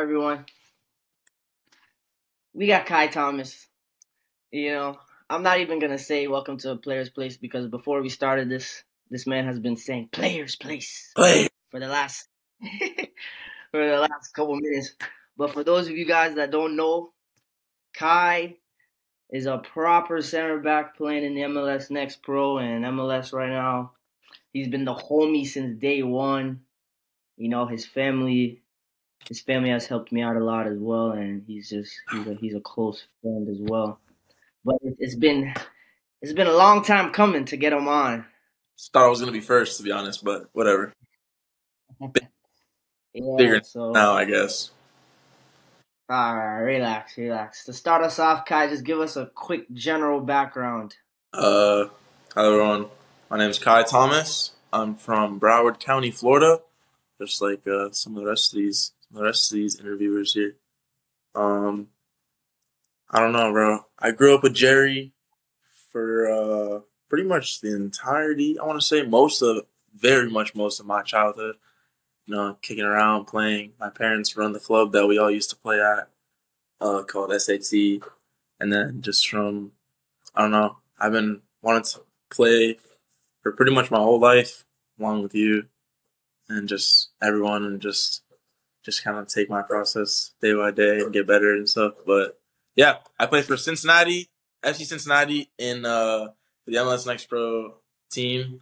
everyone. We got Kai Thomas. You know, I'm not even gonna say welcome to a player's place because before we started this man has been saying player's place Play. for the last for the last couple minutes. But for those of you guys that don't know, Kai is a proper center back playing in the MLS Next Pro and MLS right now. He's been the homie since day one. You know, his family has helped me out a lot as well, and he's a close friend as well. But it's been a long time coming to get him on. Thought I was gonna be first, to be honest, but whatever. Yeah, Figuring so now, I guess. all right, relax. To start us off, Kai, just give us a quick general background. Hello everyone. My name's Kai Thomas. I'm from Broward County, Florida. Just like some of the rest of these interviewers here. I don't know, bro. I grew up with Jerry for pretty much the entirety. I want to say very much most of my childhood. You know, kicking around, playing. My parents run the club that we all used to play at, called SAT. And then just from, I don't know, I've been wanting to play for pretty much my whole life, along with you and just everyone, and just kind of take my process day by day and get better and stuff. But yeah, I play for Cincinnati, FC Cincinnati in the MLS Next Pro team.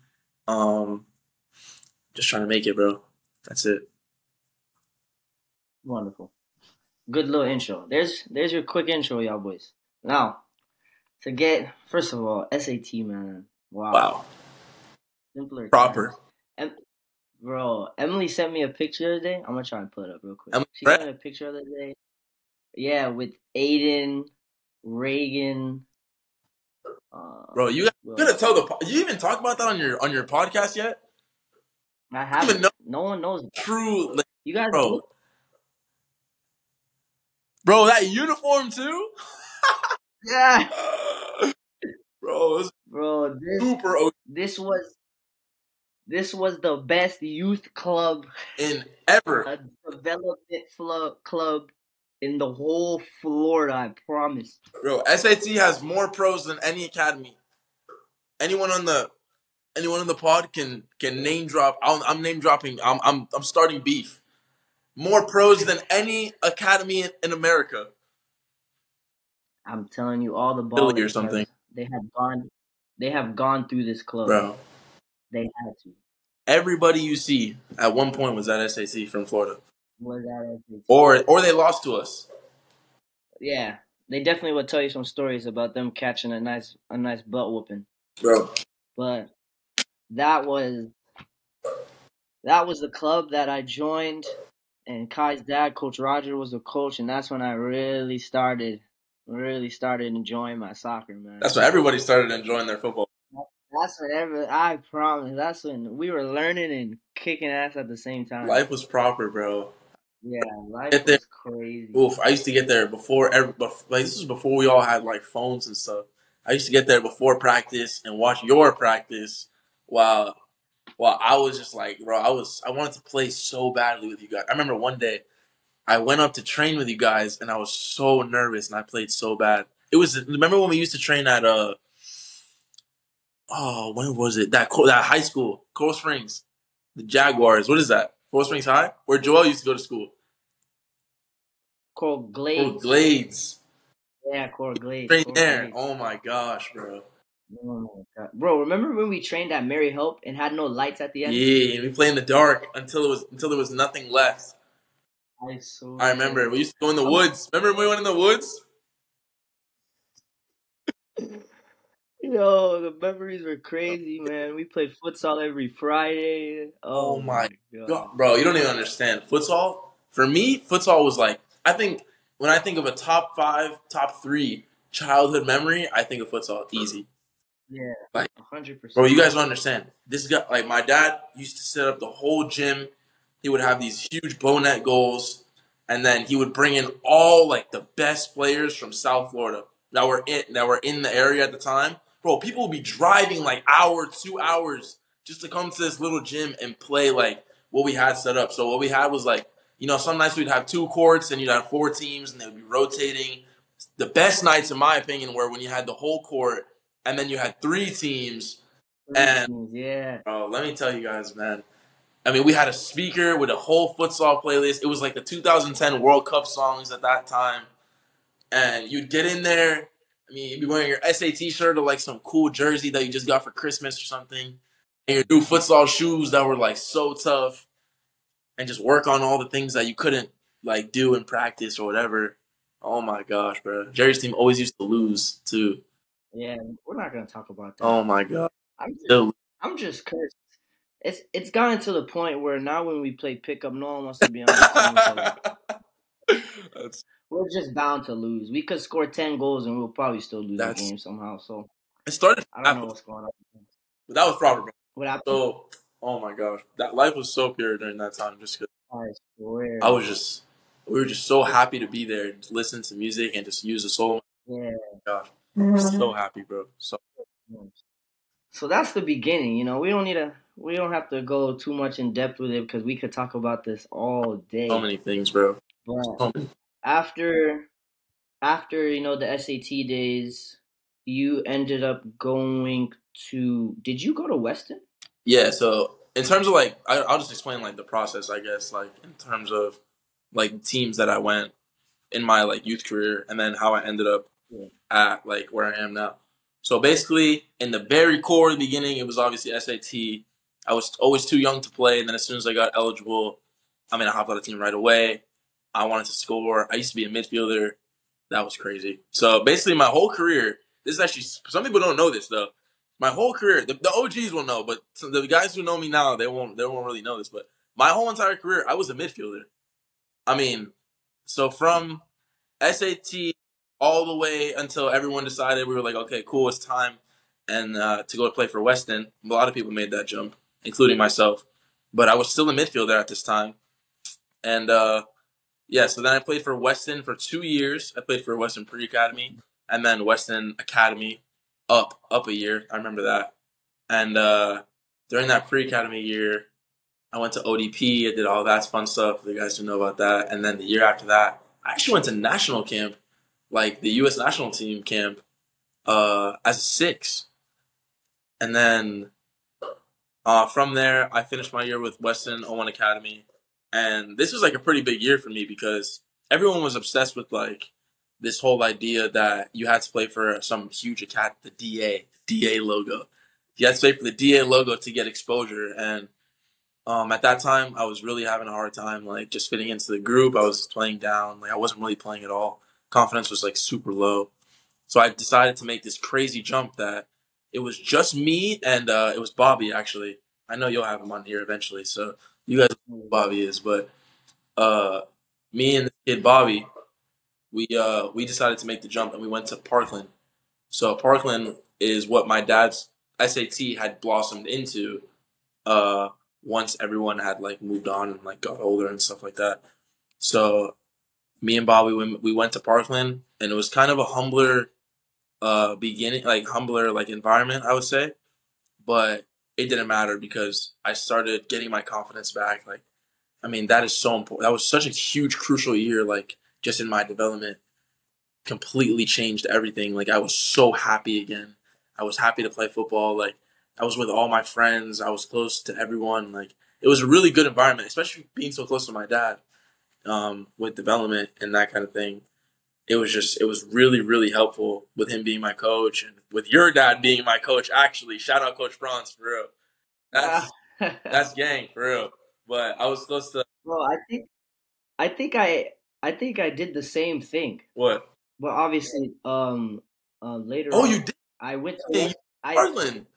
Just trying to make it, bro. That's it. Wonderful. Good little intro. There's your quick intro, y'all boys. Now, to get first of all, SAT man. Wow. Simpler Proper. times. Bro, Emily sent me a picture the other day. I'm gonna try and pull it up real quick. Emily, She sent me a picture the other day. Yeah, with Aiden, Reagan. Bro, you gotta tell you even talk about that on your podcast yet? I haven't. Know no one knows that. True, You guys bro. do? Bro, that uniform too? Yeah. Bro, Bro, super this was the best youth club in ever. A development club in the whole Florida, I promise. Bro, SAT has more pros than any academy. Anyone on the pod can name drop. I'm name dropping. I'm starting beef. More pros than any academy in America. I'm telling you, all the Philly or ballers something. They have gone through this club. Bro, they had to. Everybody you see at one point was at SAT from Florida. Was at SAT. Or they lost to us. Yeah, they definitely would tell you some stories about them catching a nice butt whooping. Bro. But that was the club that I joined, and Kai's dad, Coach Roger, was the coach, and that's when I really started enjoying my soccer, man. That's when everybody started enjoying their football. That's when I promise. That's when we were learning and kicking ass at the same time. Life was proper, bro. Yeah, life was crazy. Oof, I used to get there before this was before we all had like phones and stuff. I used to get there before practice and watch your practice while I was just like, bro, I wanted to play so badly with you guys. I remember one day I went up to train with you guys and I was so nervous and I played so bad. Remember when we used to train at when was it? That high school, Coral Springs, the Jaguars. What is that? Coral Springs High, where Joel used to go to school. Coral Glades. Coral Glades. Yeah, Coral Glades. Train there. Glades. Oh my gosh, bro. Oh my God. Bro, remember when we trained at Mary Hope and had no lights at the end? Yeah, and we played in the dark until there was nothing left. I remember. We used to go in the woods. Remember when we went in the woods? Yo, the memories were crazy, man. We played futsal every Friday. Oh my God. Bro, you don't even understand. Futsal, for me, futsal was like, when I think of a top 5, top 3 childhood memory, I think of futsal. Easy. Yeah, like 100%. Bro, you guys don't understand. This guy, like my dad used to set up the whole gym. He would have these huge bow net goals, and then he would bring in all like the best players from South Florida that were in the area at the time. Bro, people would be driving like 2 hours just to come to this little gym and play like what we had set up. So what we had was like some nights we'd have 2 courts and you'd have 4 teams and they would be rotating. The best nights, in my opinion, were when you had the whole court and then you had 3 teams. And Yeah. let me tell you guys, man. I mean, we had a speaker with a whole futsal playlist. It was like the 2010 World Cup songs at that time. And you'd get in there. I mean, you'd be wearing your SAT shirt or like some cool jersey that you just got for Christmas or something. And your new futsal shoes that were like so tough. And just work on all the things that you couldn't like do in practice or whatever. Oh my gosh, bro. Jerry's team always used to lose too. Yeah, we're not gonna talk about that. Oh my god. I'm just cursed. It's gotten to the point where now when we play pickup, no one wants to be on the team. So we're just bound to lose. We could score 10 goals and we'll probably still lose the game somehow. So it started. I don't know what's going on. But that was proper, bro. What happened? So, oh my gosh, that life was so pure during that time. Just because we were just so happy to be there, to listen to music and just use the soul. Yeah. Gosh, so happy, bro. So that's the beginning. We don't have to go too much in depth with it because we could talk about this all day. So many things, bro. But after the SAT days, you ended up going to. Did you go to Weston? Yeah. So in terms of like, I'll just explain like the process, I guess, like in terms of like teams that I went in my like youth career, and then how I ended up at like where I am now. So basically, in the very core of the beginning, it was obviously SAT. I was always too young to play, and then as soon as I got eligible, I hopped on the team right away. I wanted to score. I used to be a midfielder. That was crazy. So basically, my whole career. This is actually, some people don't know this though. My whole career, the OGs will know, but the guys who know me now, they won't really know this. But my whole entire career, I was a midfielder. So from SAT all the way until everyone decided, we were like, okay, cool, it's time, and to go play for Weston. A lot of people made that jump, including myself. But I was still a midfielder at this time. And so then I played for Weston for 2 years. I played for Weston Pre-Academy and then Weston Academy up a year. I remember that. And during that Pre-Academy year, I went to ODP. I did all that fun stuff. The guys who know about that. And then the year after that, I actually went to national camp, like the U.S. national team camp, as a 6. And then from there, I finished my year with Weston 01 Academy. And this was like a pretty big year for me because everyone was obsessed with like this whole idea that you had to play for some huge academy, the DA logo. You had to play for the DA logo to get exposure. And at that time, I was really having a hard time, like just fitting into the group. I was playing down, like I wasn't really playing at all. Confidence was like super low. So I decided to make this crazy jump that it was just me and it was Bobby actually. I know you'll have him on here eventually, so you guys know who Bobby is, but me and the kid Bobby, we decided to make the jump and we went to Parkland. So Parkland is what my dad's SAT had blossomed into once everyone had like moved on and like got older and stuff like that. So me and Bobby, we went to Parkland, and it was kind of a humbler beginning, like humbler like environment, I would say. But it didn't matter because I started getting my confidence back. Like, that is so important. That was such a huge, crucial year, like just in my development. Completely changed everything. Like I was so happy again. I was happy to play football. Like I was with all my friends. I was close to everyone. Like it was a really good environment, especially being so close to my dad, with development and that kind of thing. It was really, really helpful with him being my coach and with your dad being my coach. Actually, shout out Coach Bronze for real. That's gang for real. But I was close to. Well, I think I did the same thing. What? But obviously, later. Oh, you did. I went to Parkland.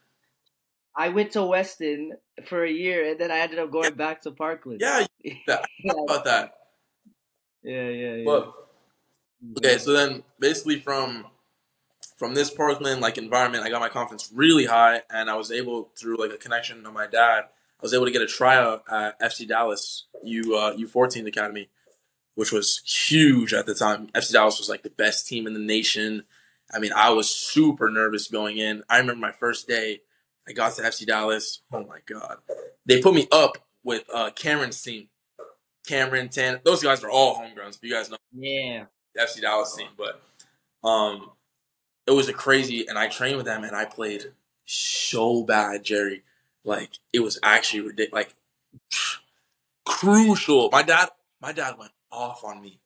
I went to Weston for a year, and then I ended up going back to Parkland. Yeah, how about that? Yeah. But, okay, so then basically from this Parkland like environment, I got my confidence really high, and I was able, through like a connection to my dad, I was able to get a tryout at FC Dallas U14 Academy, which was huge at the time. FC Dallas was like the best team in the nation. I was super nervous going in. I remember my first day, I got to FC Dallas. Oh my God. They put me up with Cameron's team. Cameron, Tan. Those guys are all homegrowns. If you guys know Yeah. the FC Dallas team, but it was a crazy. And I trained with them, and I played so bad, Jerry. Like it was actually ridiculous. Like crucial. My dad went off on me,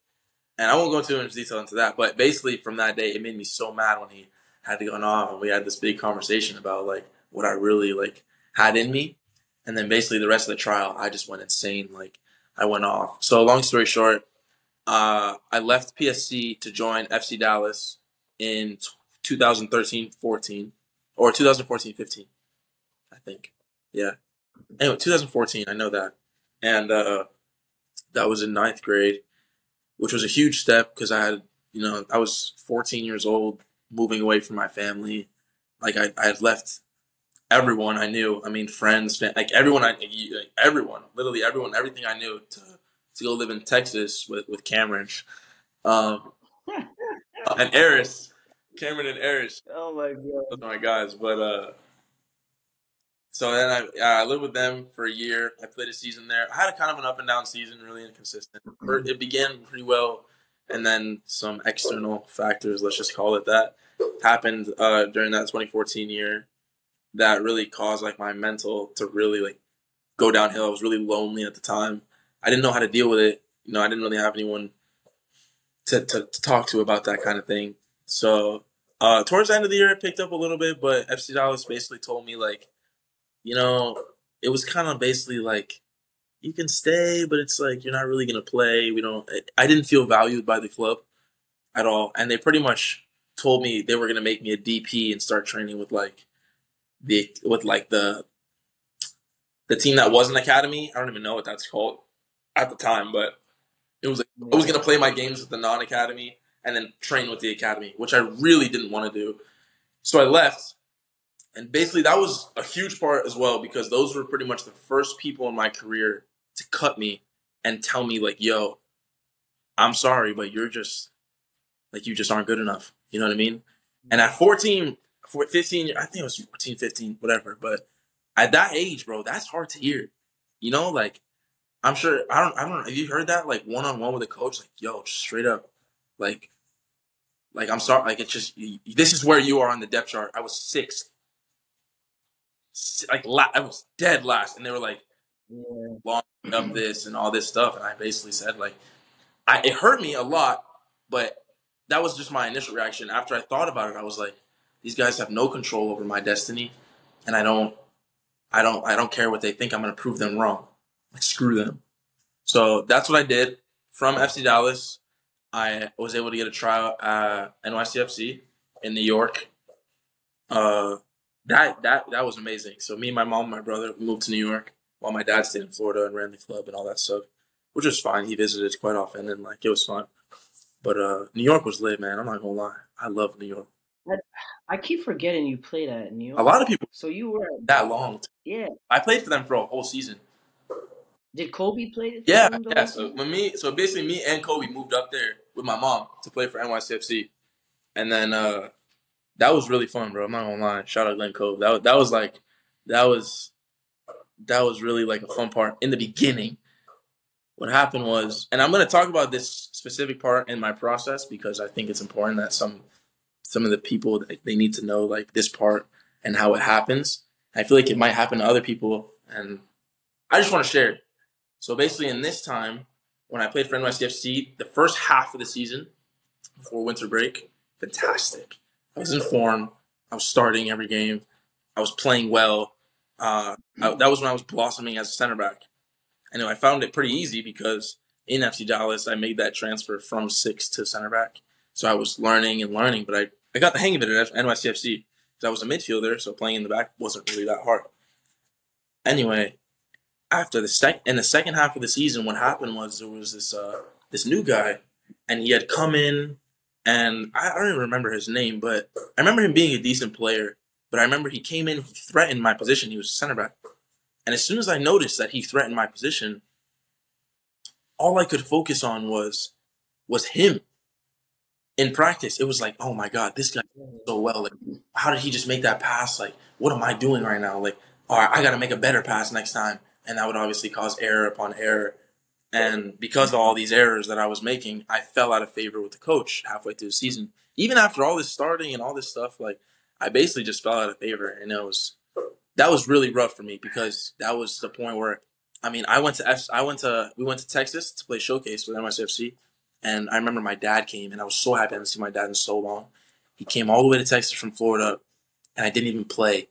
and I won't go too much detail into that. But basically, from that day, it made me so mad when he had to go off, and we had this big conversation about like what I really like had in me. And then basically the rest of the trial, I just went insane. Like I went off. So long story short, I left PSC to join FC Dallas in 2013-14 or 2014-15, I think. Yeah. Anyway, 2014, I know that. And that was in ninth grade, which was a huge step because I was 14 years old, moving away from my family. Like I had left everyone I knew. I mean, friends, like everyone, literally everyone, everything I knew to go live in Texas with Cameron, and Eris, Cameron and Eris. Oh my Those god. are my guys. But so then I lived with them for a year. I played a season there. I had a kind of an up and down season, really inconsistent. It began pretty well, and then some external factors, let's just call it that, happened during that 2014 year that really caused like my mental to really like go downhill. I was really lonely at the time. I didn't know how to deal with it. I didn't really have anyone to talk to about that kind of thing. So towards the end of the year, it picked up a little bit, but FC Dallas basically told me like, you know, it was kind of basically like you can stay, but it's like you're not really gonna play. We don't. I didn't feel valued by the club at all, and they pretty much told me they were gonna make me a DP and start training with like the team that was an academy. I don't even know what that's called at the time, but it was like I was Yeah. gonna play my games with the non-academy and then train with the academy, which I really didn't want to do. So I left, and basically that was a huge part as well because those were pretty much the first people in my career to cut me and tell me like, "Yo, I'm sorry, but you're just like you just aren't good enough." You know what I mean? And at 14, 15, I think it was 14, 15, whatever. But at that age, bro, that's hard to hear. Like I'm sure I don't. Have you heard that like one on one with a coach? Like, yo, just straight up, like, I'm sorry. Like, it's just this is where you are on the depth chart. I was sixth, I was dead last, and they were like Yeah. long up this and all this stuff, and I basically said like, it hurt me a lot, but that was just my initial reaction. After I thought about it, I was like, these guys have no control over my destiny, and I don't care what they think. I'm going to prove them wrong. Like screw them. So that's what I did. From FC Dallas, I was able to get a tryout at NYCFC in New York. Uh, that was amazing. So me, my mom, and my brother moved to New York while my dad stayed in Florida and ran the club and all that stuff, which was fine. He visited quite often and like it was fun. But New York was lit, man. I'm not gonna lie. I love New York. I, I keep forgetting you played at New A York. lot of people So you were, that long. yeah. I played for them for a whole season. Did Kobe play for Yeah, them the yeah. whole So season? basically me and Kobe moved up there with my mom to play for NYCFC, and then that was really fun, bro. I'm not gonna lie. Shout out Glenn Cove. That was that was really like a fun part in the beginning. What happened was, and I'm gonna talk about this specific part in my process because I think it's important that some of the people they need to know like this part and how it happens. I feel like it might happen to other people, and I just want to share it. So basically, in this time, when I played for NYCFC, the first half of the season before winter break, fantastic. I was in form. I was starting every game. I was playing well. That was when I was blossoming as a center back. I found it pretty easy because in FC Dallas, I made that transfer from six to center back. So I was learning and learning, but I got the hang of it at NYCFC because I was a midfielder, so playing in the back wasn't really that hard. Anyway, after in the second half of the season, what happened was there was this new guy, and he had come in, and I don't even remember his name, but I remember him being a decent player. But I remember he came in, he threatened my position. He was a center back, and as soon as I noticed that he threatened my position, all I could focus on was him. In practice, it was like, oh my god, this guy so well. Like, how did he just make that pass? Like, what am I doing right now? Like, all right, I got to make a better pass next time, and that would obviously cause error upon error. And because of all these errors that I was making, I fell out of favor with the coach halfway through the season. Even after all this starting and all this stuff, like I basically just fell out of favor, and that was really rough for me because that was the point where, I mean, we went to Texas to play showcase with NYCFC, and I remember my dad came, and I was so happy I hadn't seen my dad in so long. He came all the way to Texas from Florida, and I didn't even play.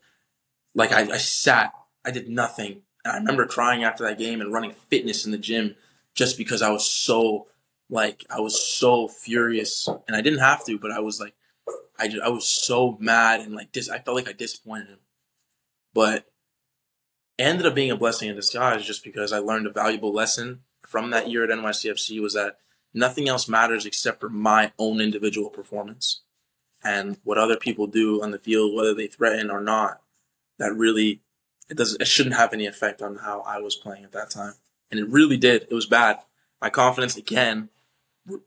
Like I sat, I did nothing, and I remember crying after that game and running fitness in the gym just because I was so furious, and I didn't have to, but I was like, I was so mad and like I felt like I disappointed him, but it ended up being a blessing in disguise just because I learned a valuable lesson from that year at NYCFC was that nothing else matters except for my own individual performance and what other people do on the field, whether they threaten or not. That really it shouldn't have any effect on how I was playing at that time, and it really did. It was bad. My confidence again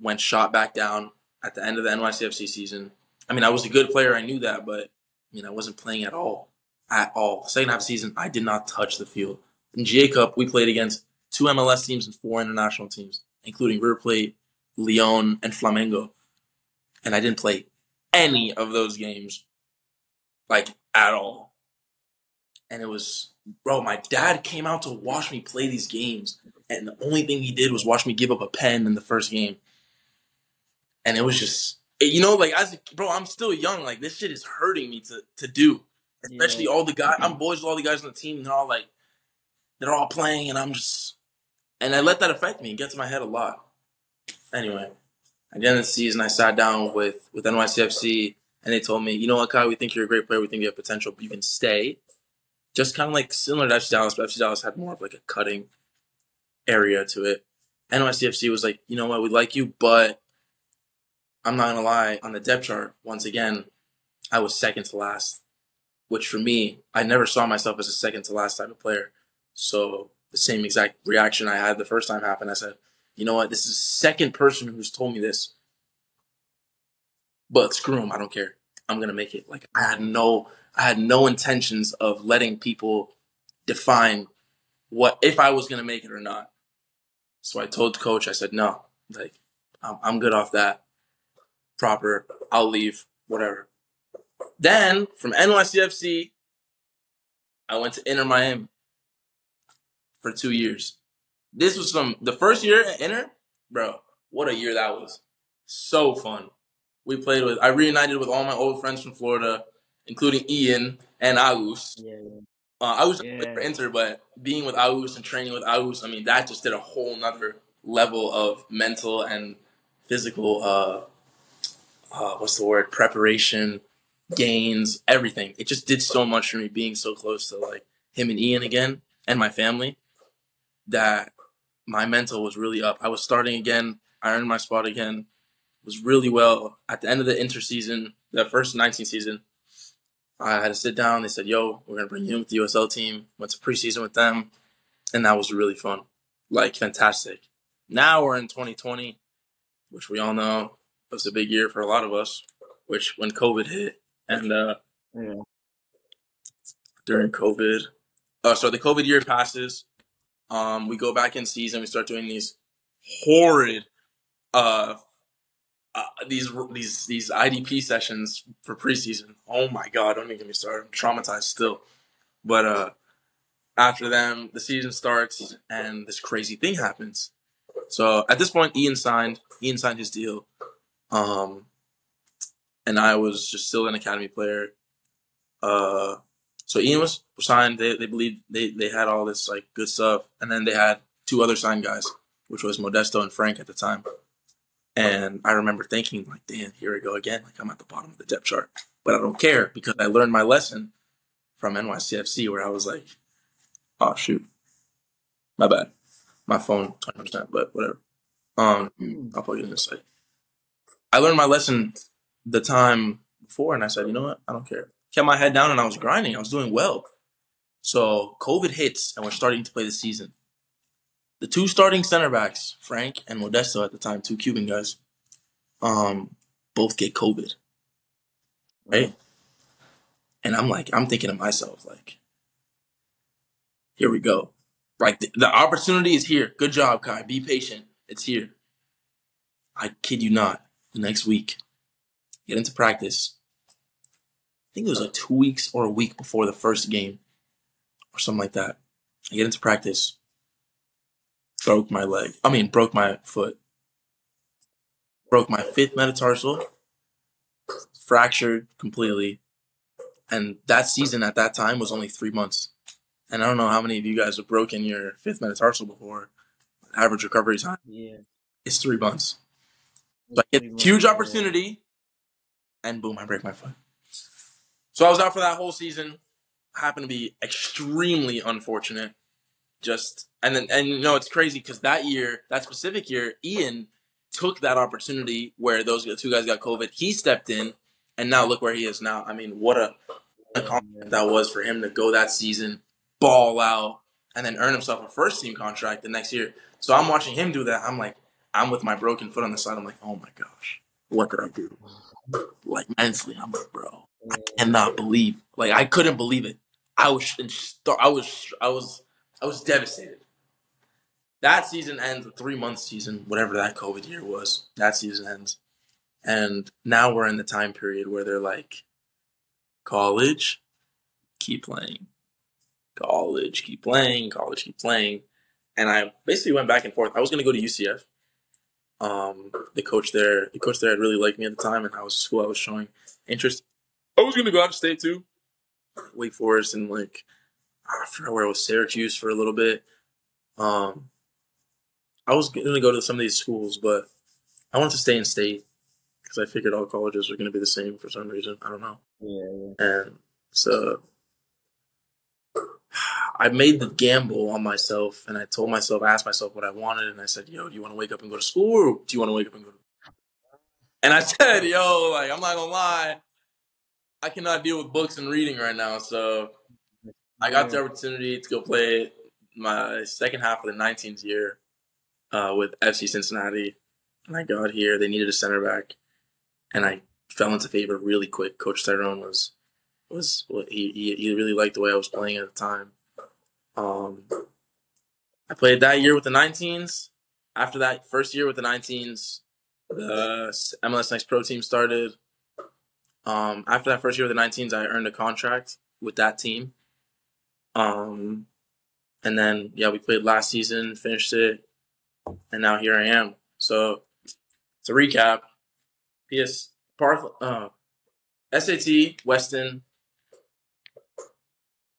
went shot back down at the end of the NYCFC season. I mean, I was a good player. I knew that, but I wasn't playing at all. At all. Second half of the season, I did not touch the field. In GA Cup, we played against 2 MLS teams and 4 international teams, including River Plate, Lyon, and Flamengo. And I didn't play any of those games, like, at all. And it was, bro, my dad came out to watch me play these games, and the only thing he did was watch me give up a pen in the first game. And it was just, like, bro, I'm still young. Like, this shit is hurting me to do. Especially all the guys, I'm boys with all the guys on the team, and they're all playing, and and I let that affect me. It gets in my head a lot. Anyway, at the end of the season, I sat down with NYCFC, and they told me, you know what, Kai, we think you're a great player. We think you have potential, but you can stay. Just kind of like similar to FC Dallas, but FC Dallas had more of like a cutting area to it. NYCFC was like, you know what, we like you, but I'm not going to lie, on the depth chart, once again, I was second to last. Which for me, I never saw myself as a second to last type of player. So the same exact reaction I had the first time happened. I said, you know what? This is the second person who's told me this. But screw him. I don't care. I'm going to make it. Like I had no intentions of letting people define if I was going to make it or not. So I told the coach, I said, no, like I'm good off that. Proper. I'll leave. Whatever. Then from NYCFC, I went to Inter Miami for 2 years. This was the first year at Inter, bro. What a year that was! So fun. I reunited with all my old friends from Florida, including Ian and Agus. Agus played for Inter, but being with Agus and training with Agus, I mean, that just did a whole nother level of mental and physical. What's the word? Preparation, gains, everything. It just did so much for me being so close to like him and Ian again and my family that my mental was really up. I was starting again. I earned my spot again. Was really well. At the end of the inter season, the first 19 season, I had to sit down. They said, yo, we're going to bring you in with the USL team. Went to preseason with them. And that was really fun. Like, fantastic. Now we're in 2020, which we all know was a big year for a lot of us, which when COVID hit and during COVID. So the COVID year passes. We go back in season. We start doing these horrid these IDP sessions for preseason. Oh my God, don't even get me started. I'm traumatized still. But after them, the season starts and this crazy thing happens. So at this point, Ian signed his deal. And I was just still an academy player. So Ian was signed. They believed they had all this like good stuff, and then they had 2 other signed guys, which was Modesto and Frank at the time. And I remember thinking, like, damn, here we go again. Like, I'm at the bottom of the depth chart. But I don't care because I learned my lesson from NYCFC where I was like, oh, shoot. My bad. My phone, 20%, but whatever. I'll plug it in a sec. I learned my lesson the time before, and I said, you know what? I don't care. Kept my head down, and I was grinding. I was doing well. So COVID hits, and we're starting to play the season. The 2 starting center backs, Frank and Modesto at the time, 2 Cuban guys, both get COVID, right? And I'm thinking to myself, like, here we go. Like the opportunity is here. Good job, Kai. Be patient. It's here. I kid you not. The next week, get into practice. I think it was like 2 weeks or a week before the first game or something like that. I get into practice, broke my leg. I mean, broke my foot, broke my fifth metatarsal, fractured completely. And that season at that time was only 3 months. And I don't know how many of you guys have broken your fifth metatarsal before. Average recovery time Yeah, is 3 months. So it's I get a 3 months. huge opportunity, and boom, I break my foot. So I was out for that whole season. Happened to be extremely unfortunate. And you know it's crazy because that specific year, Ian took that opportunity where those two guys got COVID. He stepped in, and now look where he is now. I mean, what a accomplishment that was for him to go that season, ball out, and then earn himself a first team contract the next year. So I'm watching him do that. I'm like, I'm with my broken foot on the side. I'm like, oh my gosh, what did I do? Like mentally, I'm like, bro, I cannot believe. Like I couldn't believe it. I was devastated. That season ends, the 3 month season, whatever that COVID year was. That season ends, and now we're in the time period where they're like, college, keep playing. College, keep playing. College, keep playing. And I basically went back and forth. I was going to go to UCF. The coach there had really liked me at the time, and I was school I was showing interest. I was going to go out of state too, Wake Forest, and like I forgot where it was, Syracuse for a little bit. I was going to go to some of these schools, but I wanted to stay in state because I figured all colleges were going to be the same for some reason. I don't know. Yeah. And so I made the gamble on myself, and I told myself, asked myself what I wanted, and I said, "Yo, do you want to wake up and go to school, or do you want to wake up and go?" And I said, "Yo, like I'm not gonna lie, I cannot deal with books and reading right now." So I got the opportunity to go play my second half of the 19th year with FC Cincinnati, and I got here. They needed a center back, and I fell into favor really quick. Coach Tyrone was he really liked the way I was playing at the time. I played that year with the 19s. After that first year with the 19s, the MLS Next Pro team started. After that first year with the 19s, I earned a contract with that team. And then, yeah, we played last season, finished it, and now here I am. So, to recap, PS Parth, SAT, Weston,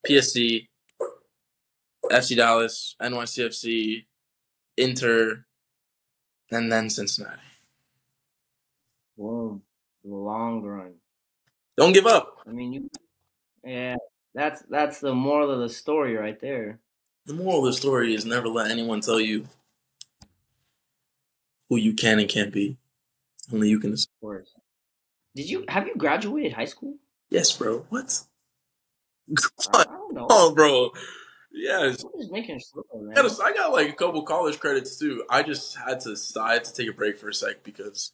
PSC, FC Dallas, NYCFC, Inter, and then Cincinnati. Boom. The long run. Don't give up. I mean, that's the moral of the story right there. The moral of the story is never let anyone tell you who you can and can't be. Only you can decide. Of course. Have you graduated high school? Yes, bro. What? I don't know. Oh, bro. Yes. I'm just making sure, man. I got like a couple college credits too. I just had to take a break for a sec because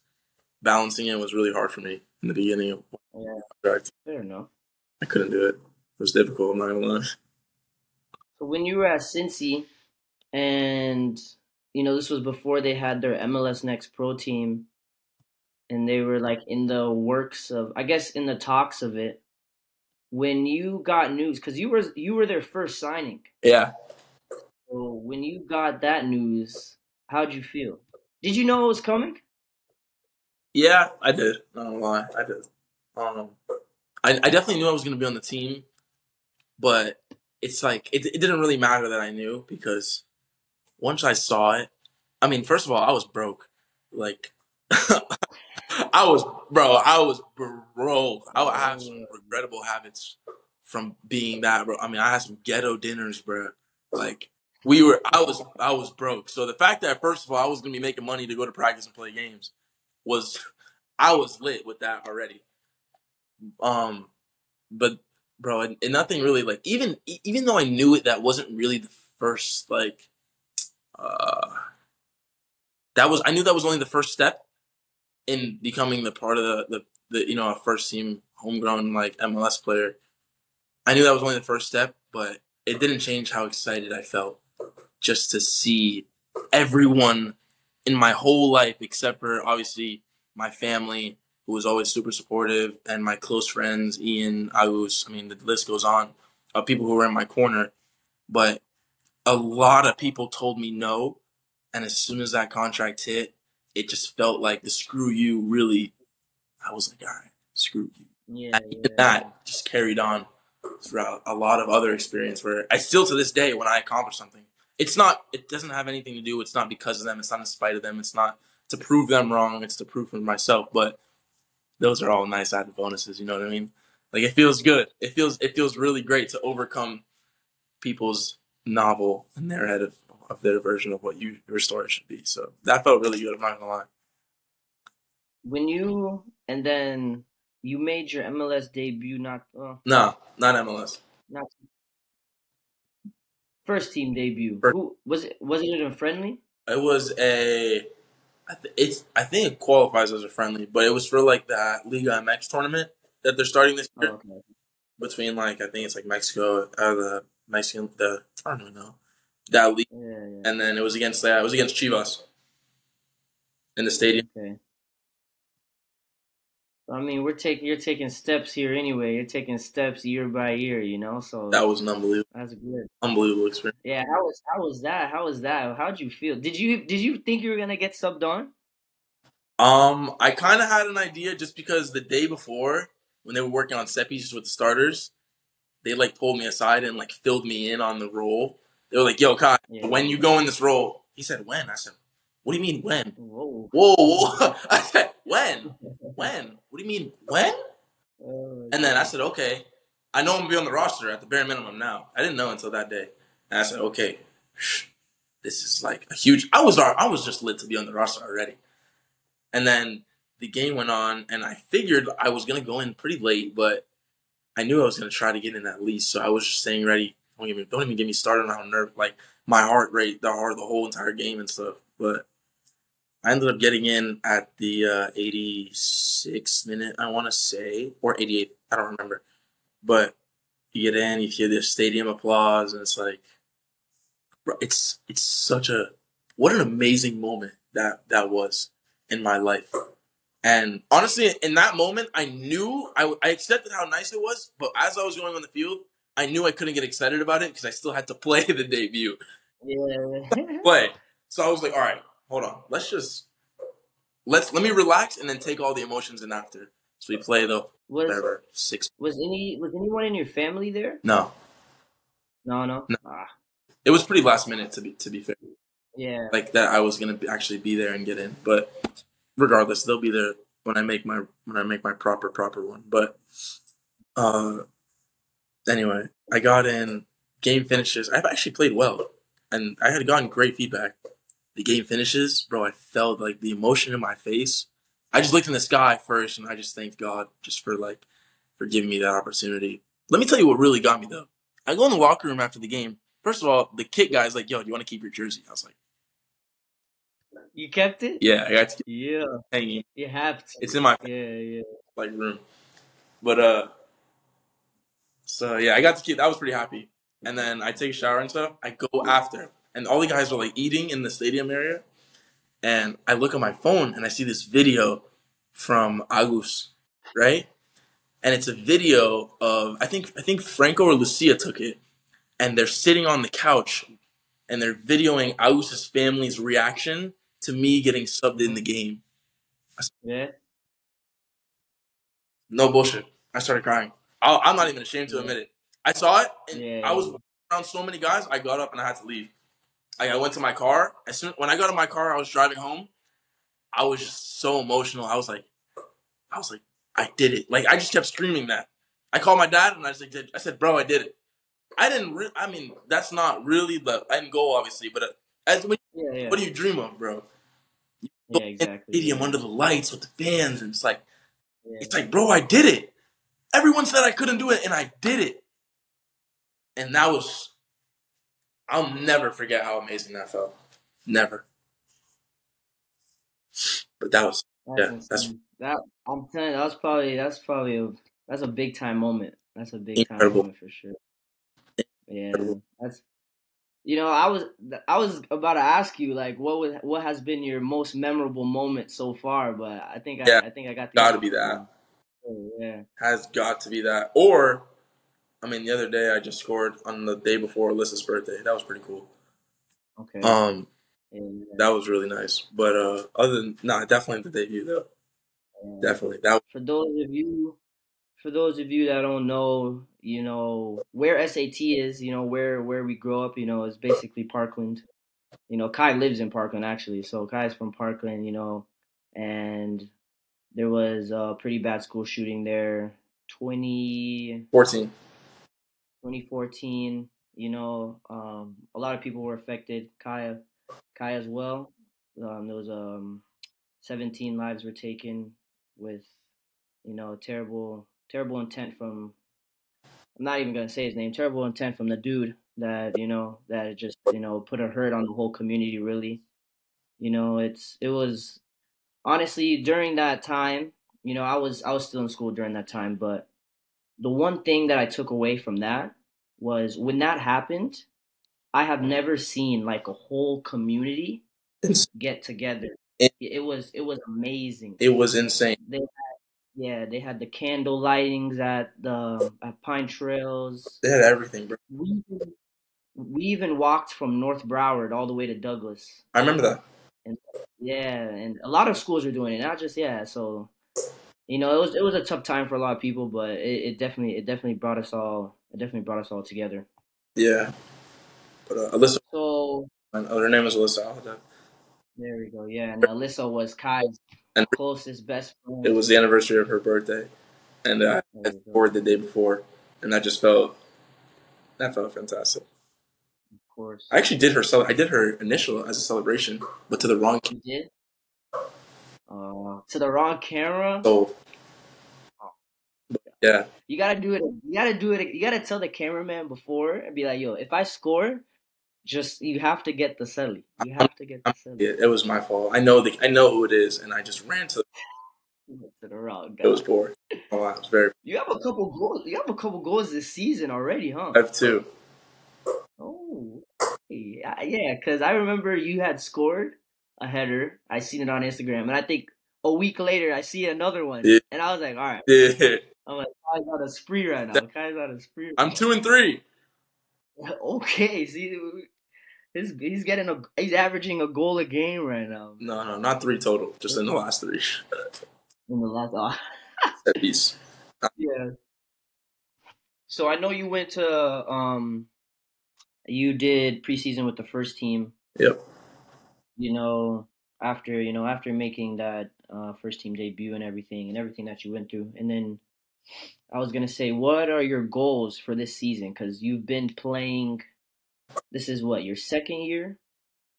balancing it was really hard for me in the beginning of Yeah, contract. fair enough. I couldn't do it. It was difficult, I'm not gonna lie. So when you were at Cincy, and this was before they had their MLS Next Pro team, and they were like in the works of, I guess, in the talks of it. When you got news, because you were their first signing. Yeah. So when you got that news, how'd you feel? Did you know it was coming? Yeah, I did. Not gonna lie. I did. I definitely knew I was gonna be on the team, but it's like it didn't really matter that I knew because once I saw it, I mean, first of all, I was broke. Like I was broke. I have some regrettable habits from being that, bro. I mean, I had some ghetto dinners, bro. Like I was broke. So the fact that first of all I was gonna be making money to go to practice and play games was, I was lit with that already. But bro, and nothing really like even though I knew it, that wasn't really the first like I knew that was only the first step in becoming the part of the a first team homegrown like MLS player. I knew that was only the first step, but it didn't change how excited I felt just to see everyone in my whole life, except for obviously my family, who was always super supportive, and my close friends, Ian, Agus. I mean, the list goes on of people who were in my corner. But a lot of people told me no, and as soon as that contract hit, it just felt like the screw you really. I was like, all right, screw you. Yeah, And even that just carried on throughout a lot of other experience where I still to this day, when I accomplish something, it doesn't have anything to do, it's not because of them, it's not in spite of them, it's not to prove them wrong, it's to prove for myself. But those are all nice added bonuses, you know what I mean? Like, it feels good. It feels really great to overcome people's novel in their head of their version of what your story should be. So that felt really good, I'm not gonna lie. and then you made your MLS debut, No, not MLS. not first team debut. First, Who was it? Was it a friendly? it was I think it qualifies as a friendly, but it was for like that Liga MX tournament that they're starting this year. Oh, okay. Between like I think it's like Mexico, the Mexican, I don't even know that league, and then it was against Chivas in the stadium. Okay. I mean, you're taking steps here anyway. You're taking steps year by year, you know. So That was an unbelievable experience. Yeah, how was that? How was that? How'd you feel? Did you think you were gonna get subbed on? I kind of had an idea just because the day before when they were working on set pieces with the starters, they like pulled me aside and like filled me in on the role. They were like, "Yo, Kai, when you go in this role," he said, "When?" I said, "What do you mean when?" Whoa. I said, "When? When? What do you mean when?" And then I said, "Okay, I know I'm gonna be on the roster at the bare minimum now." I didn't know until that day, and I said, "Okay, this is like a huge." I was just lit to be on the roster already, and then the game went on, and I figured I was gonna go in pretty late, but I knew I was gonna try to get in at least, so I was just staying ready. Don't even get me started on how nerve, like my heart rate, the whole entire game and stuff. But I ended up getting in at the 86th minute, I want to say, or 88th, I don't remember. But you get in, you hear the stadium applause, and it's like, it's such what an amazing moment that was in my life. And honestly, in that moment, I knew I accepted how nice it was. But as I was going on the field, I knew I couldn't get excited about it because I still had to play the debut. Yeah. Play. So I was like, all right, hold on. Let me relax and then take all the emotions in after. So we play the whatever 6. Was anyone in your family there? No. No. It was pretty last minute to be fair. Yeah. Like that, I was gonna actually be there and get in, but regardless, they'll be there when I make my proper one. But anyway, I got in. Game finishes. I've actually played well, and I had gotten great feedback. The game finishes, bro. I felt like the emotion in my face. I just looked in the sky first, and I just thanked God just for giving me that opportunity. Let me tell you what really got me though. I go in the locker room after the game. First of all, the kit guy's like, "Yo, do you want to keep your jersey?" I was like, You kept it? "Yeah, I got to keep it hanging. You have to. It's in my room." But so yeah, I got to keep. I was pretty happy. And then I take a shower and stuff. I go after, and all the guys are like eating in the stadium area. And I look at my phone and I see this video from Agus, right? And it's a video of I think Franco or Lucia took it, and they're sitting on the couch and they're videoing Agus's family's reaction to me getting subbed in the game. Yeah. No bullshit. I started crying. I'm not even ashamed to admit it. I saw it, and I was around so many guys. I got up and I had to leave. I went to my car. When I got in my car, I was driving home. I was just so emotional. I was like, I did it. Like I just kept screaming that. I called my dad and I said, bro, I did it. I didn't. I mean, that's not really the end goal, obviously. But what do you dream of, bro? Yeah, exactly. Stadium under the lights with the fans, and it's like, bro, I did it. Everyone said I couldn't do it, and I did it. And that was, I'll never forget how amazing that felt. Never. But that was, I'm telling you, that's a big time moment. That's a big time incredible. moment for sure. Yeah, I was about to ask you like what has been your most memorable moment so far, but I think Yeah, I got the got to be answer that. now. Oh, yeah. Has got to be that. Or I mean, the other day I just scored on the day before Alyssa's birthday. That was pretty cool. Okay. Um, Yeah. that was really nice. But other than definitely the debut though. Yeah. Definitely that. For those of you for those of you that don't know, where SAT is, where we grow up, is basically Parkland. Kai lives in Parkland actually, so Kai's from Parkland, and there was a pretty bad school shooting there, 20, 14. 2014. A lot of people were affected. Kai as well. There was 17 lives were taken with terrible intent from. I'm not even gonna say his name. Terrible intent from the dude that just put a hurt on the whole community. Really, it was honestly during that time. I was still in school during that time, but the one thing that I took away from that was when that happened, I have never seen like a whole community It's, get together. it, It was amazing. it was insane. They Yeah, they had the candle lightings at Pine Trails. They had everything, bro. We even, we even walked from North Broward all the way to Douglas. I remember that. And yeah, and a lot of schools are doing it, not just yeah. So it was a tough time for a lot of people, but it definitely brought us all together. Yeah. But Alyssa, So her name was Alyssa. there we go. Yeah, and Alyssa was Kai's And closest best it friend. was the anniversary of her birthday, and There I we go. scored the day before, and that felt fantastic. Of course, I actually did I did her initial as a celebration, but to the wrong. you did. To the wrong camera. So Oh, yeah, you gotta do it. You gotta do it. You gotta tell the cameraman before and be like, "Yo, if I score, just you have to get the celly. You I'm, have to get I'm, the celly." it was my fault. I know who it is, and I just ran to. To the wrong It was guy. poor. Oh, I was very. You have a couple goals. You have a couple goals this season already, huh? I have two. Oh, yeah. Because I remember you had scored a header. I seen it on Instagram, and I think a week later I see another one, Yeah, and I was like, "All right." yeah. I'm like, Kai's on a spree right now. Kai's on a spree. I'm 2-3. Okay, see, he's averaging a goal a game right now, man. No, not three total. Just in the last three. In the last, Set piece. yeah. So I know you did preseason with the first team. Yep. You know, after making that first team debut and everything that you went through, and then I was gonna say, what are your goals for this season? Because you've been playing. This is what your second year.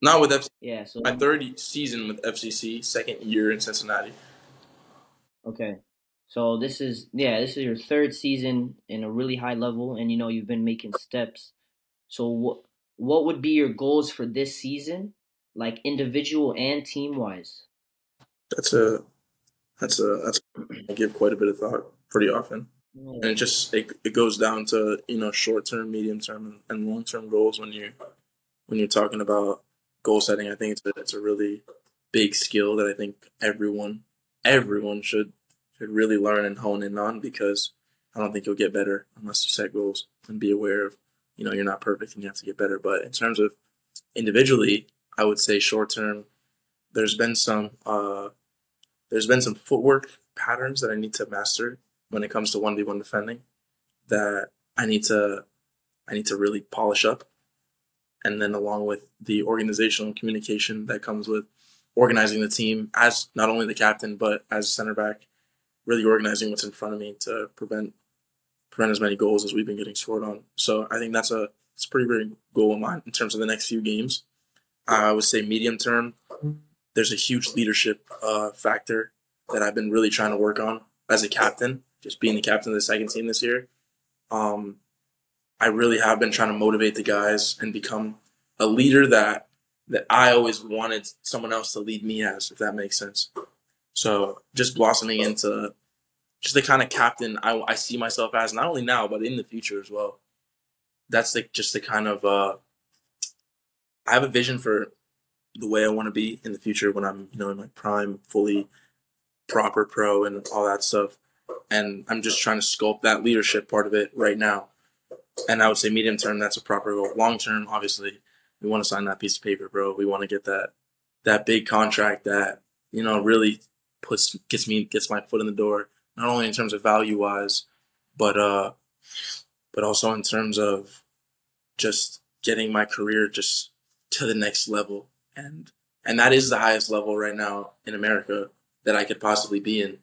Not with FC. Yeah. So My third season with FCC, second year in Cincinnati. okay. So this is your third season in a really high level, and you've been making steps. So what would be your goals for this season, like individual and team wise? That's a that's I give quite a bit of thought pretty often, and Yeah. it goes down to short term, medium term, and long term goals when you're talking about goal setting. I think it's a really big skill that I think everyone should really learn and hone in on, because I don't think you'll get better unless you set goals and be aware of you're not perfect and you have to get better. But in terms of individually, I would say short term, there's been some footwork patterns that I need to master when it comes to 1v1 defending, that I need to really polish up. And then along with the organizational communication that comes with organizing the team as not only the captain but as center back, really organizing what's in front of me to prevent as many goals as we've been getting scored on. So I think it's a pretty big goal of mine in terms of the next few games. I would say medium term, there's a huge leadership factor that I've been really trying to work on as a captain, just being the captain of the second team this year. Um, I really have been trying to motivate the guys and become a leader that I always wanted someone else to lead me as, if that makes sense. So just blossoming into just the kind of captain I see myself as, not only now but in the future as well. That's just the kind of I have a vision for the way I want to be in the future when I'm, in my prime, fully proper pro and all that stuff. And I'm just trying to sculpt that leadership part of it right now. And I would say medium term, that's a proper goal. Long term, obviously, we want to sign that piece of paper, bro. We want to get that big contract that really gets my foot in the door, not only in terms of value wise, but but also in terms of just getting my career just to the next level. And that is the highest level right now in America that I could possibly be in.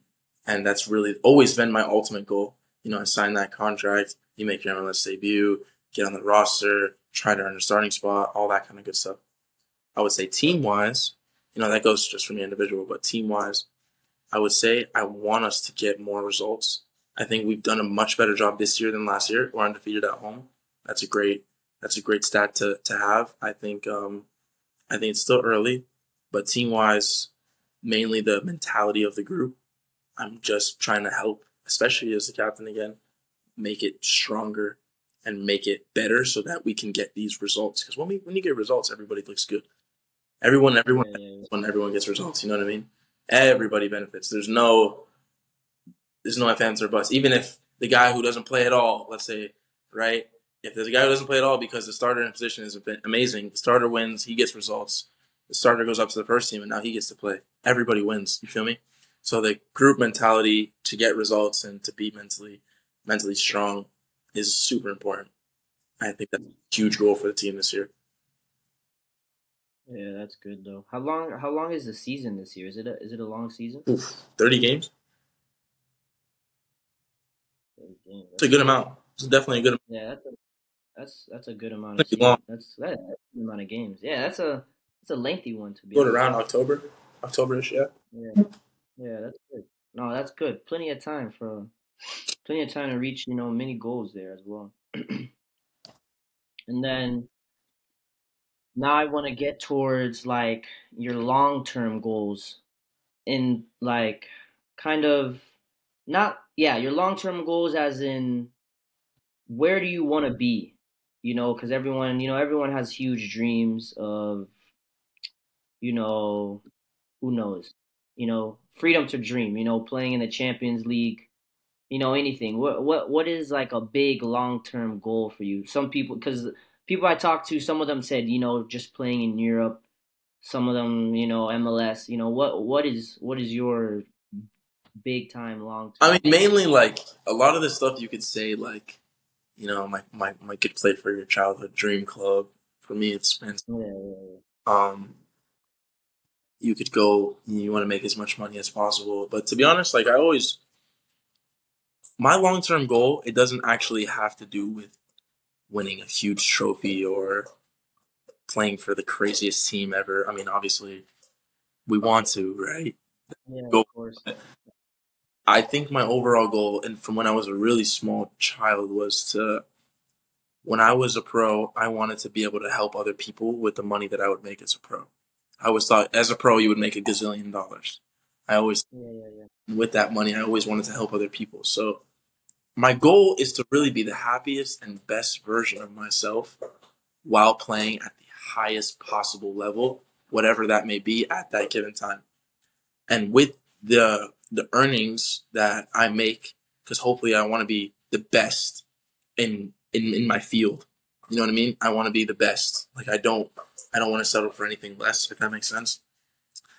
And that's really always been my ultimate goal. I signed that contract, you make your MLS debut, get on the roster, try to earn a starting spot, all that kind of good stuff. I would say team wise, that goes just from the individual, but team wise, I would say I want us to get more results. I think we've done a much better job this year than last year. We're undefeated at home. That's a great stat to have. I think it's still early, but team wise, mainly the mentality of the group. I'm just trying to help, especially as the captain again, make it stronger and make it better so that we can get these results. Because when you get results, everybody looks good. Everyone Yeah. when everyone gets results. You know what I mean? Everybody benefits. There's no ifs, ands, or buts. Even if the guy who doesn't play at all, let's say, right? If there's a guy who doesn't play at all because the starter in position is amazing, the starter wins, he gets results. The starter goes up to the first team, and now he gets to play. Everybody wins. You feel me? So the group mentality to get results and to be mentally strong is super important. I think that's a huge goal for the team this year. Yeah, that's good though. How long is the season this year? Is it a long season? Oof, 30 games. 30 games. It's a That's good good. amount. It's definitely a good amount. Yeah, that's a good amount of It's gonna be long. season. That's a good amount of games. Yeah, that's a lengthy one to be Going honest. around October-ish, yeah. Yeah, yeah, that's good. No, that's good. Plenty of time to reach, many goals there as well. And then now I want to get towards like your long-term goals in like kind of not yeah, your long-term goals as in where do you want to be? Because everyone has huge dreams of, you know, who knows, freedom to dream, playing in the Champions League, anything. What is like a big long-term goal for you? Some people, because people I talked to, some of them said, just playing in Europe. Some of them, MLS. What is your big time, long I term mean, goal? mainly like a lot of the stuff you could say like, my kid played for your childhood dream club. For me, it's Yeah, yeah, um, you could go, you want to make as much money as possible. But to be honest, like my long term goal, it doesn't actually have to do with winning a huge trophy or playing for the craziest team ever. I mean, obviously, we want to, right? yeah, Go. of course. I think my overall goal, and from when I was a really small child, was to when I was a pro, I wanted to be able to help other people with the money that I would make as a pro. I always thought as a pro, you would make $1 gazillion. I always, Yeah, yeah, yeah. with that money, I always wanted to help other people. So my goal is to really be the happiest and best version of myself while playing at the highest possible level, whatever that may be at that given time. And with the earnings that I make, because hopefully I want to be the best in my field. You know what I mean? I want to be the best. Like I don't want to settle for anything less, if that makes sense.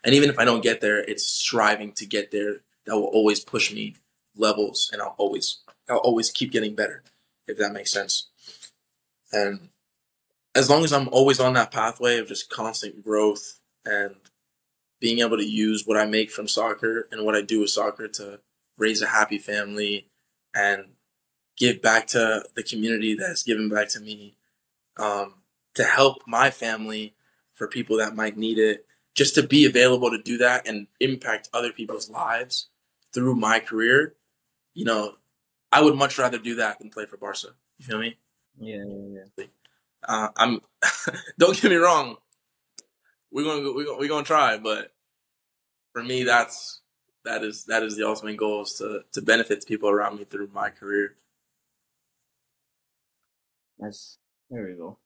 And even if I don't get there, it's striving to get there that will always push me levels, and I'll always keep getting better, if that makes sense. And as long as I'm always on that pathway of just constant growth and being able to use what I make from soccer and what I do with soccer to raise a happy family and give back to the community that's given back to me, um, to help my family for people that might need it, just to be available to do that and impact other people's lives through my career. You know, I would much rather do that than play for Barca. You feel me? Yeah, yeah, yeah. I'm. Don't get me wrong. We're gonna try, but for me, that is the ultimate goal is to benefit the people around me through my career. That's There we go.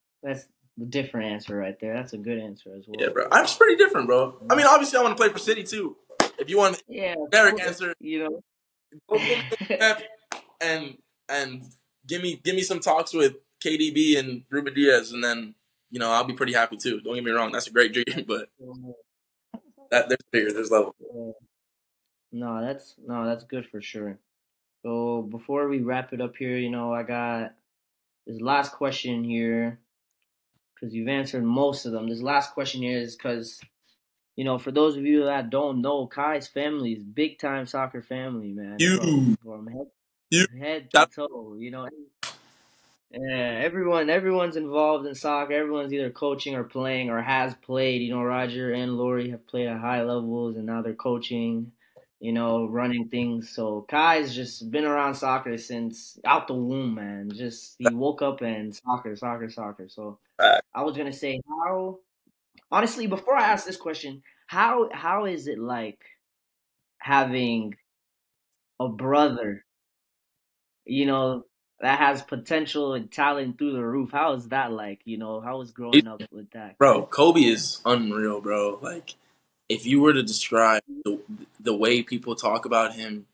a different answer right there. That's a good answer as Yeah, well. bro. I'm just pretty different, bro. I mean, obviously, I want to play for City too. If you want Yeah, a of generic course. answer, You know. go pull me with Pep and give me some talks with KDB and Ruben Diaz, and then I'll be pretty happy too. Don't get me wrong, that's a great dream, but there's bigger, there's level. Yeah. No, that's good for sure. So before we wrap it up here, I got this last question here because you've answered most of them. This last question here is because for those of you that don't know, Kai's family is big time soccer family, man. From You, from you, head to that, toe. Yeah, everyone's involved in soccer. Everyone's either coaching or playing or has played. Roger and Lori have played at high levels and now they're coaching, running things. So Kai's just been around soccer since out the womb, man. Just he woke up and soccer, soccer, soccer. So I was gonna say how honestly, before I ask this question, how is it like having a brother, you know, that has potential and talent through the roof? How is that like? How was growing up with that bro. kid? Kobe is unreal, bro. Like, if you were to describe the way people talk about him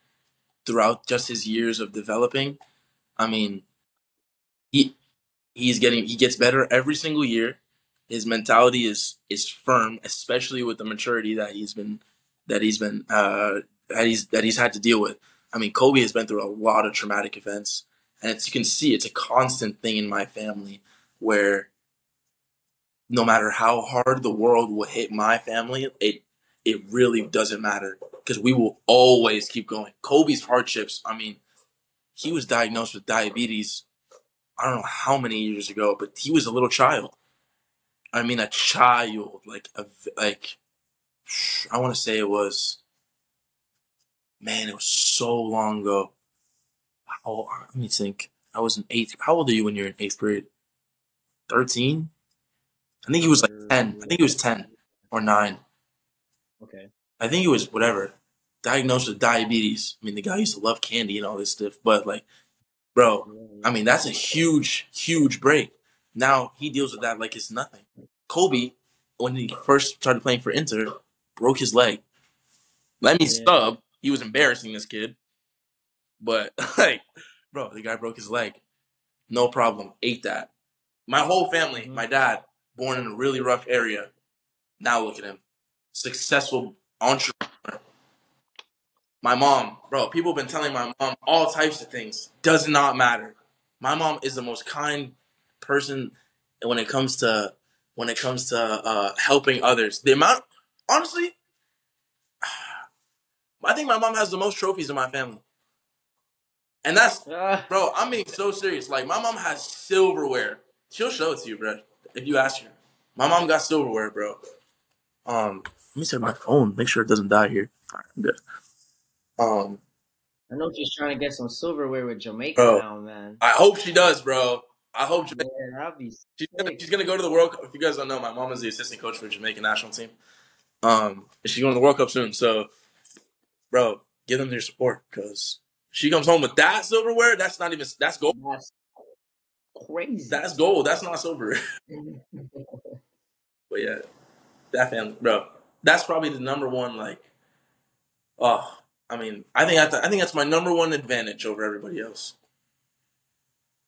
throughout just his years of developing, I mean, he he gets better every single year. His mentality is firm, especially with the maturity that he's been that he's had to deal with. I mean, Kobe has been through a lot of traumatic events, and you can see it's a constant thing in my family where no matter how hard the world will hit my family, it really doesn't matter because we will always keep going. Kobe's hardships. I mean, he was diagnosed with diabetes. I don't know how many years ago, but he was a little child. I mean, a child, like I want to say it was, man, it was so long ago. Let me think. I was in eighth. How old are you when you're in eighth grade? 13? I think he was like 10. I think he was 10 or 9. Okay. I think he was whatever. Diagnosed with diabetes. I mean, the guy used to love candy and all this stuff, but like, bro, Yeah, I yeah. mean, that's a huge, huge break. Now he deals with that like it's nothing. Kobe, when he first started playing for Inter, broke his leg. Let me Yeah. sub. He was embarrassing this kid, but like, bro, the guy broke his leg. No problem. Ate that. My whole family, Hmm. my dad, born in a really rough area. Now look at him, successful entrepreneur. My mom, bro, people have been telling my mom all types of things. Does not matter. My mom is the most kind person when it comes to helping others. The amount, honestly, I think my mom has the most trophies in my family, and that's, Ah, bro. I'm being so serious. Like, my mom has silverware. She'll show it to you, bro, if you ask her. My mom got silverware, bro. Let me set my phone. Make sure it doesn't die here. All right, I'm good. Um, I know she's trying to get some silverware with Jamaica bro, now, man. I hope she does, bro. I hope Yeah, that'd be she's sick. gonna go to the World Cup. If you guys don't know, my mom is the assistant coach for the Jamaican national team. She's going to the World Cup soon. So, bro, give them your support because she comes home with that silverware. That's gold. That's crazy. That's gold. That's not silver. But yeah, that family, bro. That's probably the number one. Like, oh, I mean, I think that's my number one advantage over everybody else.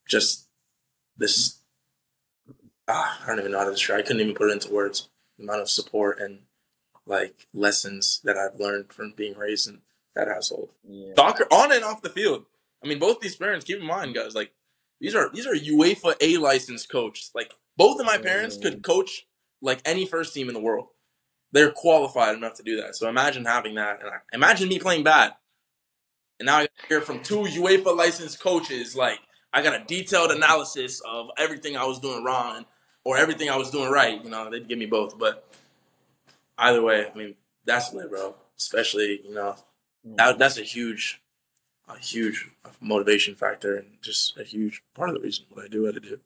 Just this. I don't even know how to describe. I couldn't even put it into words. The amount of support and like lessons that I've learned from being raised in that household. Yeah, Soccer on and off the field. I mean, both these parents. Keep in mind, guys. Like, these are UEFA A licensed coaches. Like, both of my parents yeah, could coach like any first team in the world. They're qualified enough to do that. So imagine having that, and imagine me playing bad, and now I hear from two UEFA licensed coaches. Like, I got a detailed analysis of everything I was doing wrong or everything I was doing right. They'd give me both, but either way, I mean, that's lit, bro. Especially, yeah. that's a huge motivation factor and just a huge part of the reason what I do what I do.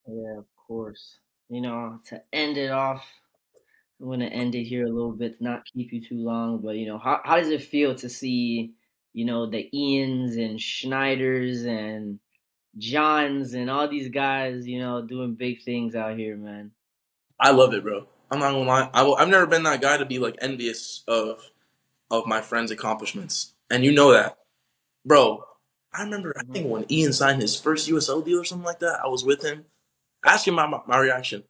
Yeah, of course. To end it off, I'm gonna end it here a little bit to not keep you too long, but how does it feel to see, the Ians and Schneiders and Johns and all these guys, doing big things out here, man. I love it, bro. I'm not gonna lie. I've never been that guy to be like envious of my friends' accomplishments, and you know that, bro. I remember, I Hmm. think when Ian signed his first USL deal or something like that, I was with him. Ask him my reaction.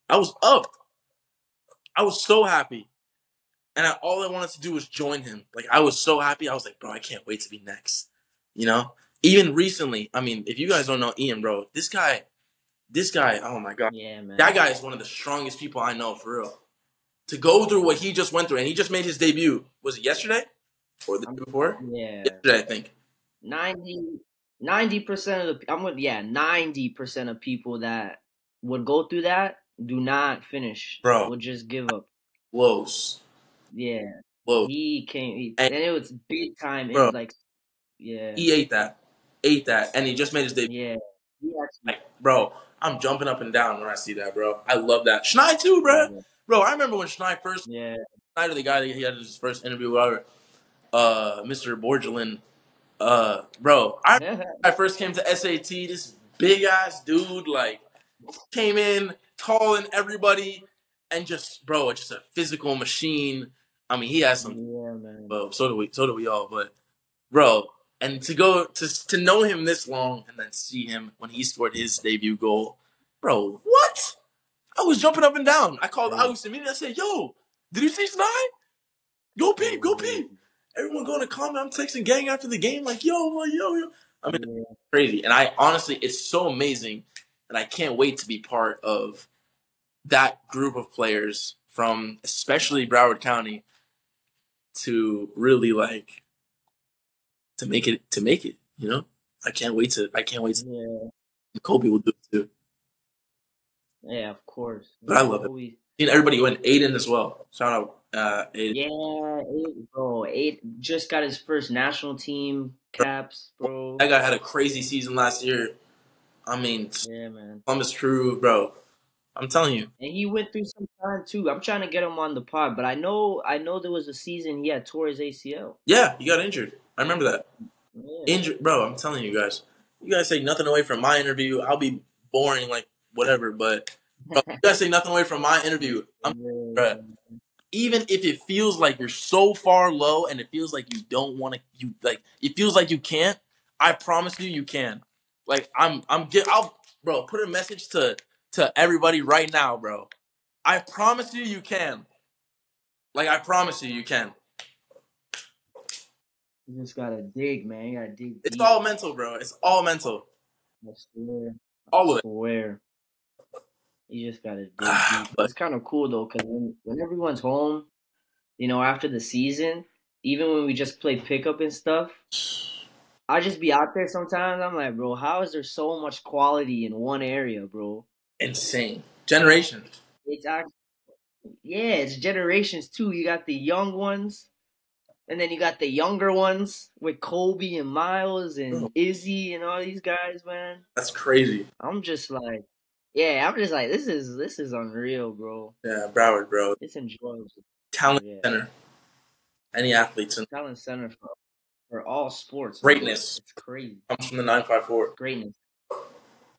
I was up. I was so happy. And all I wanted to do was join him. Like, I was so happy. I was like, bro, I can't wait to be next. You know? Even recently, I mean, if you guys don't know Ian, bro, this guy, oh my God. Yeah, man. That guy is one of the strongest people I know, for real. To go through what he just went through, and he just made his debut. Was it yesterday? Or the day before? Yeah. Yesterday, I think. 90% of the 90% of people that would go through that do not finish. Bro, Would just give up. close. Yeah. Close. He came And, and it was big time bro, in like yeah. he ate that. Ate that. And he just made his debut. Yeah. He actually Like, bro, I'm jumping up and down when I see that, bro. I love that. Schnei too, bro. yeah. Bro, I remember when Schnei first, Yeah. Schneider, the guy that he had his first interview with, Mr. Borgelin, bro, I first came to SAT, this big ass dude, like, came in, tall and everybody, and just, bro, just a physical machine. I mean, he has some, Yeah, man. well, so do we all, but, bro, and to go to know him this long and then see him when he scored his debut goal, bro, what? I was jumping up and down. I called Crazy. Aus immediately. I said, "Yo, did you see Snide? Go It peep, was go peep." amazing. Everyone going to comment. I'm texting gang after the game, like, "Yo, yo." I mean, Yeah. it's crazy. And I honestly, it's so amazing, and I can't wait to be part of that group of players from especially Broward County to really like to make it. To make it, you know. I can't wait to. I can't wait to. Yeah. Kobe will do it too. Yeah, of course. But I love it. Kobe. And everybody went Aiden as well. Shout out Aiden. Yeah, Eight just got his first national team caps, bro. That guy had a crazy season last year. I mean, Yeah, man. Columbus Crew, bro. I'm telling you. And he went through some time too. I'm trying to get him on the pod, but I know there was a season he had tore his ACL. Yeah, he got injured. I remember that. Yeah. Injured, bro. I'm telling you guys. You guys take nothing away from my interview. I'll be boring, like whatever. But bro, you guys take nothing away from my interview. Bro, even if it feels like you're so far low and it feels like you don't want to, you like it feels like you can't. I promise you, you can. Like I'll, bro, put a message to everybody right now, bro. I promise you, you can. Like I promise you, you can. You just gotta dig, man. You gotta dig It's deep. all mental, bro. It's all mental. I swear. All of I it. swear. You just gotta dig deep. But It's kind of cool though, cause when everyone's home, after the season, even when we just play pickup and stuff, I just be out there sometimes. I'm like, bro, how is there so much quality in one area, bro? insane. Generation. It's actually, yeah, it's generations too. You got the young ones, and then you got the younger ones with Kobe and Miles and Bro, Izzy and all these guys, man. that's crazy. I'm just like, yeah, I'm just like, this is unreal, bro. Yeah, Broward, bro. It's enjoyable. Talent Yeah, center. Any athletes in talent center for all sports, man. greatness It's crazy. comes from the 954. Greatness.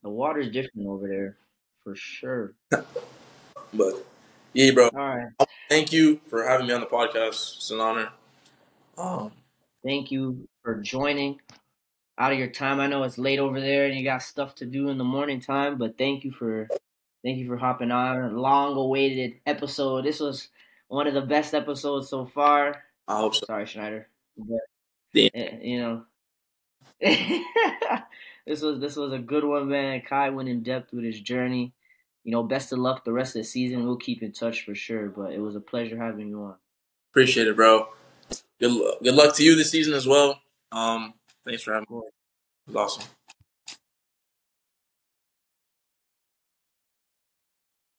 The water's different over there, for sure. But yeah, bro. All right. Thank you for having me on the podcast. It's an honor. Um, Thank you for joining out of your time. I know it's late over there and you got stuff to do in the morning time, but thank you for hopping on. Long awaited episode. This was one of the best episodes so far. I hope so. Sorry, Schneider. But, Damn. this was a good one, man. Kai went in depth with his journey. Best of luck the rest of the season. We'll keep in touch for sure. But it was a pleasure having you on. Appreciate it, bro. Good luck to you this season as well. Thanks for having me. It was awesome.